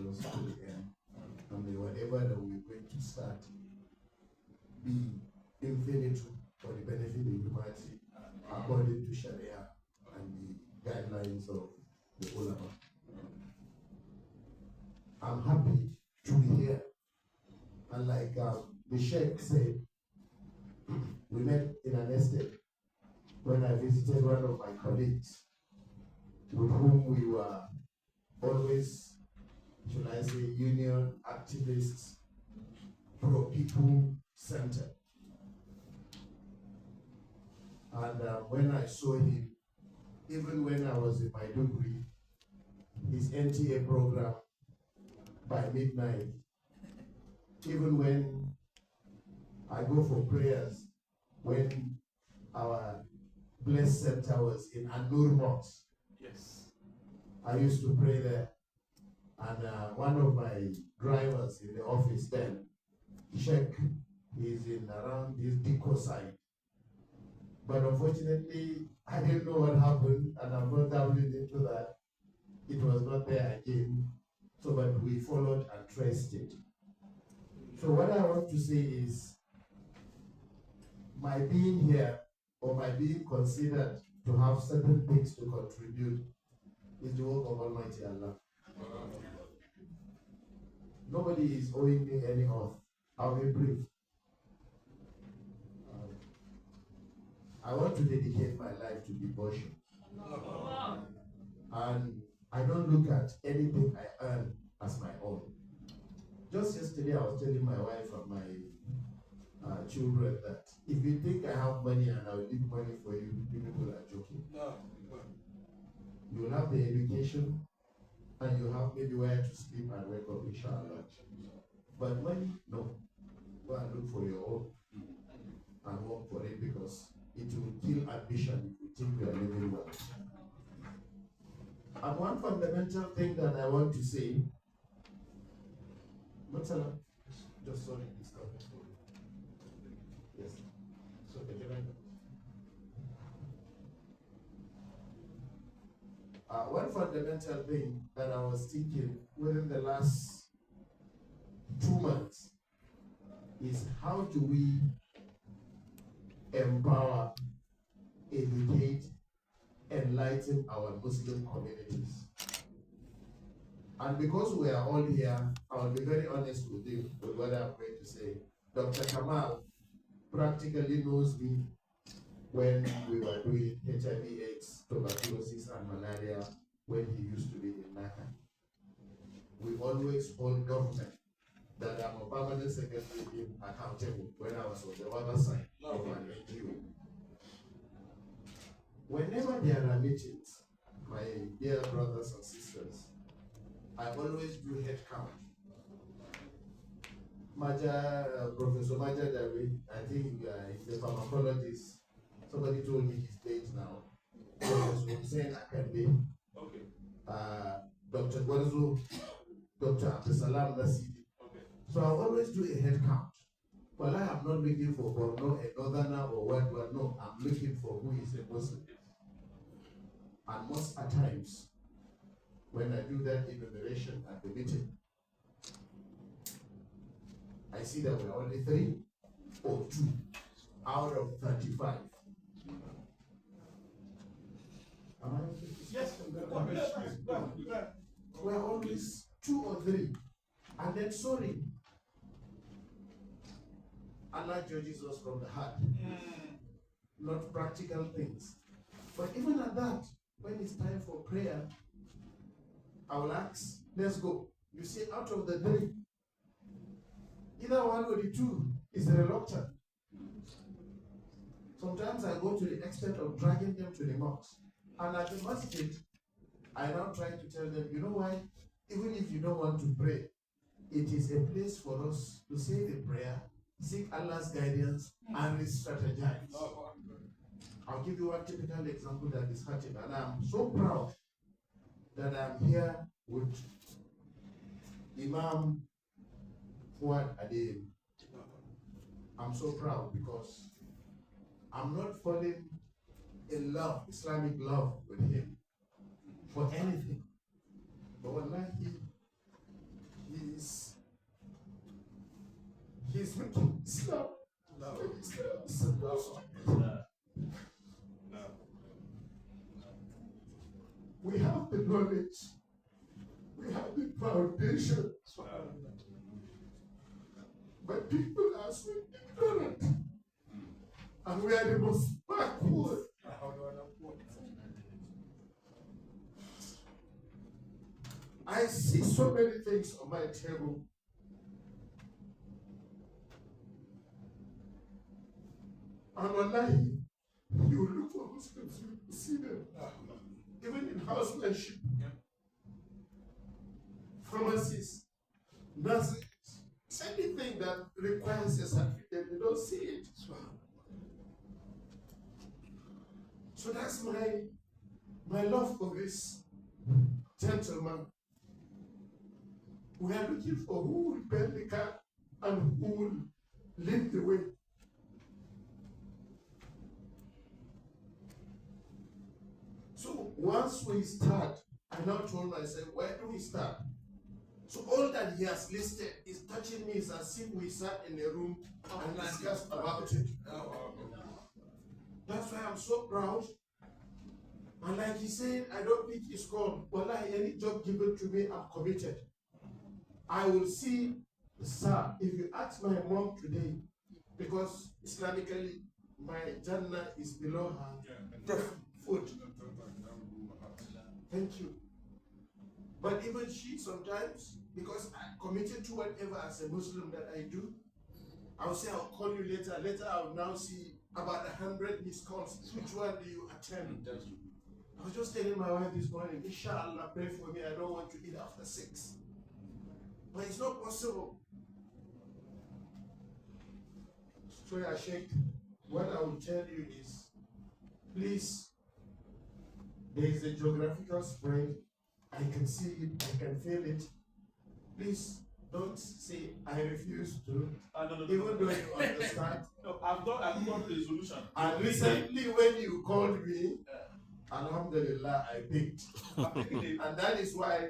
us to the end. And may whatever that we're going to start be infinitive for the benefit of humanity according to Sharia and the guidelines of the ulama. I'm happy to be here. And like the Sheikh said, we met in an estate when I visited one of my colleagues with whom we were always, should I say, union activists, pro-people center. And when I saw him, even when I was in my degree, his NTA program by midnight, even when I go for prayers, when our blessed center was in An-Nur Mosque, yes, I used to pray there. And one of my drivers in the office then, Sheikh, is in around this Diko side. But unfortunately, I didn't know what happened, and I'm not delving into that. It was not there again. So, but we followed and traced it. So what I want to say is, my being here, or my being considered to have certain things to contribute, is the work of Almighty Allah. Nobody is owing me any oath. I'll be brief. I want to dedicate my life to devotion. And I don't look at anything I earn as my own. Just yesterday, I was telling my wife and my children that if you think I have money and I'll leave money for you, you people are joking. You will have the education and you have maybe where to sleep and wake up, inshallah. But money, no. Go and look for your own and work for it, because it will kill ambition if you think you are living well. And one fundamental thing that I want to say, just sorry, it's coming. Yes. So one fundamental thing that I was thinking within the last 2 months is, how do we empower, educate, enlighten our Muslim communities? And because we are all here, I will be very honest with you with what I'm going to say. Dr. Kamal practically knows me when we were doing HIV/AIDS, tuberculosis, and malaria when he used to be in Naka. We always hold government that I'm a permanent secretary accountable when I was on the other side of an NGO. Whenever there are meetings, my dear brothers and sisters, I always do head count. Professor Maja David, I think he's a pharmacologist. Somebody told me his date now. Professor Hussein Akande, okay. Dr. Gwarzo, Dr. Abdusalam Nasidi. Okay. So I always do a head count. Well, I am not looking for Borno, a northerner, or what, no, I'm looking for who is a Muslim. And most at times, when I do that enumeration at the meeting, I see that we're only 3 or 2 out of 35. Am I? Yes. We're always 2 or 3. And then, sorry, Allah judges us from the heart, not practical things. But even at that, when it's time for prayer, I will ask, let's go. You see, out of the 3, either 1 or the 2 is reluctant. Sometimes I go to the extent of dragging them to the mosque. And at the masjid, I now try to tell them, you know why? Even if you don't want to pray, it is a place for us to say the prayer, seek Allah's guidance, and re-strategize. I'll give you one typical example that is happening, and I'm so proud that I'm here with Imam Fuad Adem. I'm so proud because I'm not falling in love, Islamic love with him for anything. But wallahi, the knowledge. We have the foundation. But people are so ignorant. And we are the most backward. I see so many things on my table. And wallahi, you look for Muslims, you see them. Even in housemanship, pharmacies, nurses, anything that requires a certificate, you don't see it. So that's my love for this gentleman. We are looking for who will bend the car and who will lead the way. So once we start, I now told myself, where do we start? So all that he has listed is touching me. It's as if we sat in a room and discussed about it. That's why I'm so proud. And like he said, I don't pick his call. Wallahi, any job given to me, I'm committed. I will see, sir, if you ask my mom today, because Islamically, my Jannah is below her foot. Thank you. But even she sometimes, because I'm committed to whatever as a Muslim that I do, I'll say I'll call you later. Later I'll now see about 100 missed calls. Which one do you attend? I was just telling my wife this morning, inshallah, pray for me. I don't want to eat after 6. But it's not possible. So yeah, Sheikh, what I will tell you is, please, there is a geographical spread. I can see it, I can feel it. Please don't say I refuse to, even though you understand. No, I've got the solution. And recently when you called me, Alhamdulillah, I picked. And that is why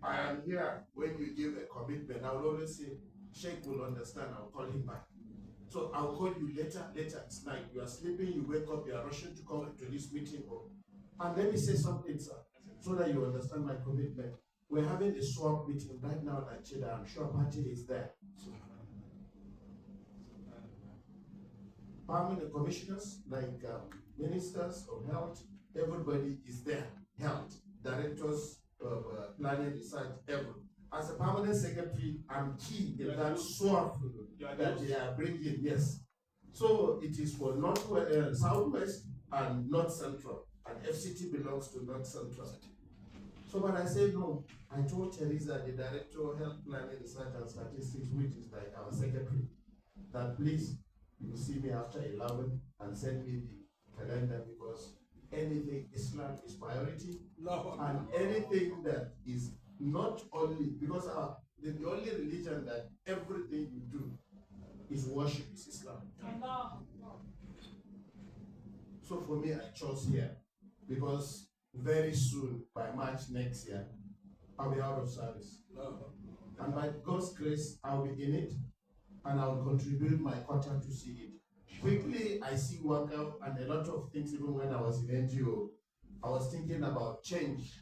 I am here. When you give a commitment, I will always say, Sheikh will understand, I'll call him back. So I'll call you later. It's night. You are sleeping, you wake up, you are rushing to come to this meeting. And let me say something, sir, so that you understand my commitment. We're having a swap meeting right now at Chida. I'm sure party is there. Permanent commissioners, like ministers of health, everybody is there. Health, directors of planning, research, everyone. As a permanent secretary, I'm key in that swap that they are bringing, yes. So it is for Southwest and North Central. And FCT belongs to North Central. So when I say no, I told Teresa, the Director of Health Planning, Research and Statistics, which is like our secretary, that please, you will see me after 11 and send me the calendar, because anything Islam is priority. And anything that is not only, because the only religion that everything you do is worship is Islam. So for me, I chose here, because very soon, by March next year, I'll be out of service. And by God's grace, I'll be in it, and I'll contribute my quota to see it. Quickly, I see work out and a lot of things. Even when I was in NGO, I was thinking about change.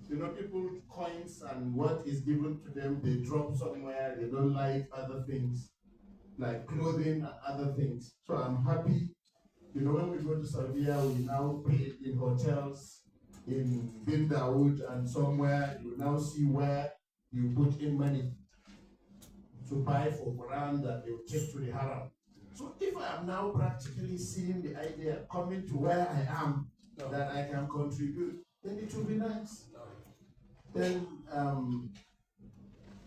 You know, people, coins and what is given to them, they drop somewhere, they don't like other things, like clothing and other things. So I'm happy. You know, when we go to Saudi, we now pay in hotels, in Bin Dawood and somewhere, you now see where you put in money to buy for Quran that they will take to the haram. So if I am now practically seeing the idea coming to where I am, that I can contribute, then it will be nice. Then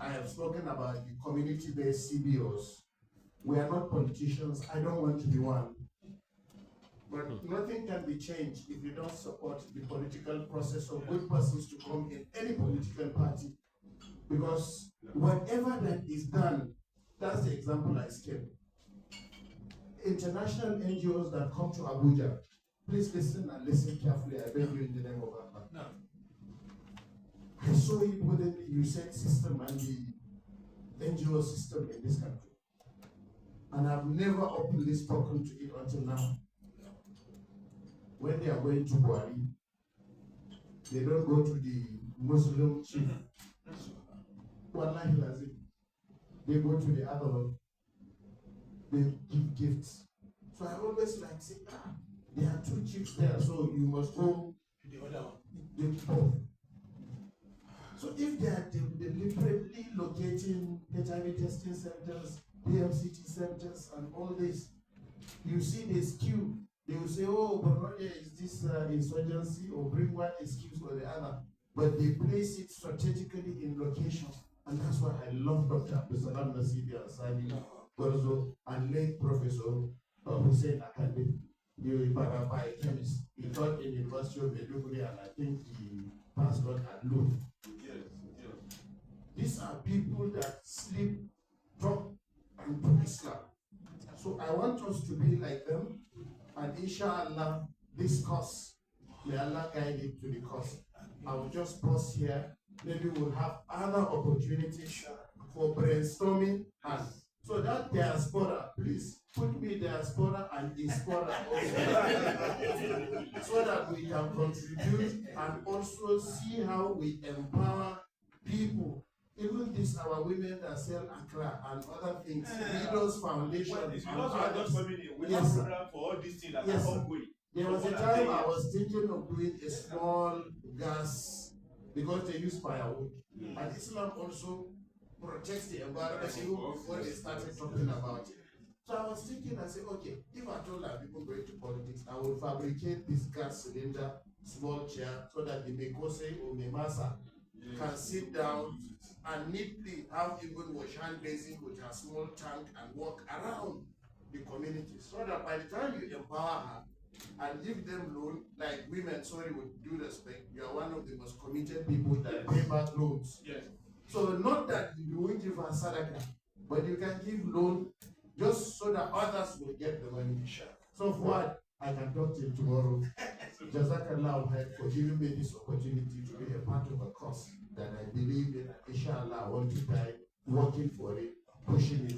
I have spoken about the community-based CBOs. We are not politicians. I don't want to be one. But nothing can be changed if you don't support the political process of good persons to come in any political party. Because whatever that is done, that's the example I gave. International NGOs that come to Abuja, please listen and listen carefully. I beg you in the name of Allah. No. I saw it within the USAID system and the NGO system in this country. And I've never openly spoken to it until now. When they are going to Buhari, They don't go to the Muslim chief. Wallahi lazim. They go to the other one. They give gifts. So I always like say, there are two chiefs there, so you must go to the other one. Both. So if they are deliberately locating HIV testing centers, PMCT centers, and all this, you see this queue. They will say, oh, but is this insurgency, or bring one excuse or the other. But they place it strategically in locations. And that's why I love Dr. Abdulsalam Nasidi Ansari, Gorzo, and late Professor Hussein Akande. He was a biochemist. He taught in the University of Maiduguri, and I think he passed on at Lund. Yes. These are people that sleep, talk, and do Islam. So I want us to be like them, and inshallah, this course, may Allah guide it to the course. I will just pause here. Maybe we'll have other opportunities for brainstorming. And so that diaspora, please put me diaspora and diaspora also, so that we can contribute and also see how we empower people. Even this, our women that sell Accra and other things, Leaders Foundation. Well, it's because we are just coming in. We Yes, have sir. program for all these things that Yes, are sir. ongoing. There was a time I was thinking of doing a small gas, because they use firewood. And Islam also protects the environment even before they started talking about it. So I was thinking, I said, okay, if I told our people going to politics, I will fabricate this gas cylinder, small chair, so that the Mekose or Memasa can sit down and neatly have even wash hand basin with a small tank and walk around the community. So that by the time you empower her and give them loan, like women, sorry, with due respect, you are one of the most committed people that pay back loans. Yes. So not that you won't give her sadaka, but you can give loan just so that others will get the money. So for what I can talk to you tomorrow. Jazakallah khair for giving me this opportunity to be a part of a cause that I believe in. Inshallah, I want to die working for it, pushing it.